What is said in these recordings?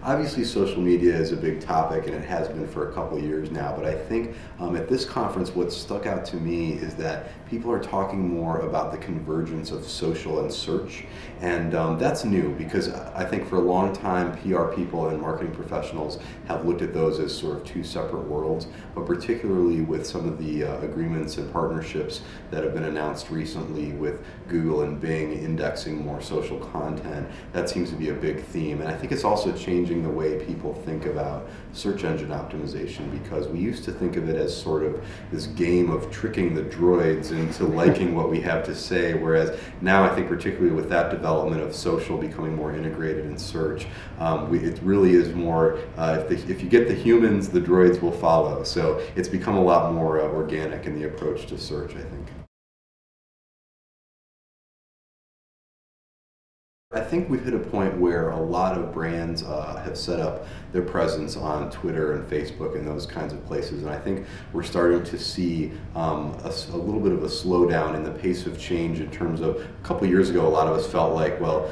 Obviously, social media is a big topic, and it has been for a couple of years now, but I think at this conference, what stuck out to me is that people are talking more about the convergence of social and search, and that's new because I think for a long time, PR people and marketing professionals have looked at those as sort of two separate worlds, but particularly with some of the agreements and partnerships that have been announced recently with Google and Bing indexing more social content, that seems to be a big theme. And I think it's also changing the way people think about search engine optimization, because we used to think of it as sort of this game of tricking the droids into liking what we have to say, whereas now I think particularly with that development of social becoming more integrated in search, it really is more, if you get the humans, the droids will follow. So it's become a lot more organic in the approach to search, I think. I think we've hit a point where a lot of brands have set up their presence on Twitter and Facebook and those kinds of places, and I think we're starting to see a little bit of a slowdown in the pace of change in terms of, a couple years ago a lot of us felt like, well,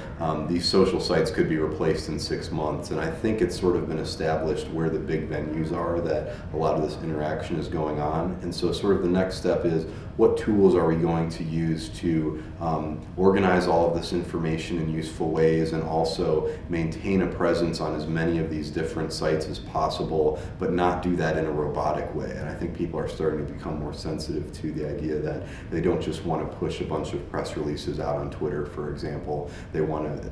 these social sites could be replaced in 6 months, and I think it's sort of been established where the big venues are that a lot of this interaction is going on. And so sort of the next step is, what tools are we going to use to organize all of this information in useful ways and also maintain a presence on as many of these different sites as possible, but not do that in a robotic way. And I think people are starting to become more sensitive to the idea that they don't just want to push a bunch of press releases out on Twitter, for example. They want to,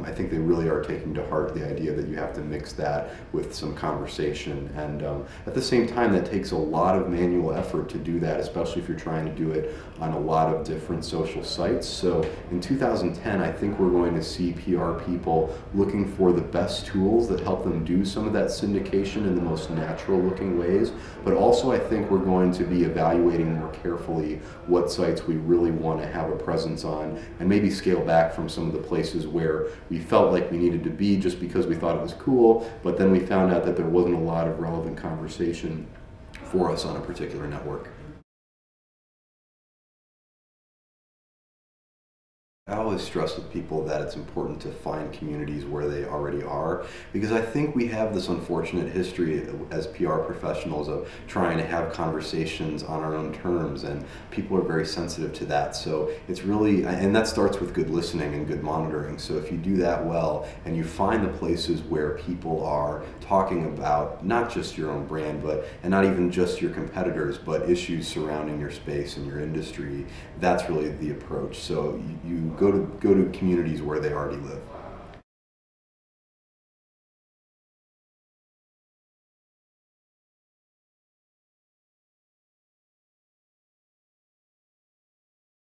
I think they really are taking to heart the idea that you have to mix that with some conversation. And at the same time, that takes a lot of manual effort to do that, especially if you're trying to do it on a lot of different social sites. So in 2010, I think we're going to see PR people looking for the best tools that help them do some of that syndication in the most natural looking ways, but also I think we're going to be evaluating more carefully what sites we really want to have a presence on, and maybe scale back from some of the places where we felt like we needed to be just because we thought it was cool, but then we found out that there wasn't a lot of relevant conversation for us on a particular network. I always stress with people that it's important to find communities where they already are, because I think we have this unfortunate history as PR professionals of trying to have conversations on our own terms, and people are very sensitive to that. So it's really, and that starts with good listening and good monitoring. So if you do that well and you find the places where people are talking about not just your own brand, and not even just your competitors, but issues surrounding your space and your industry, that's really the approach. So you go to communities where they already live.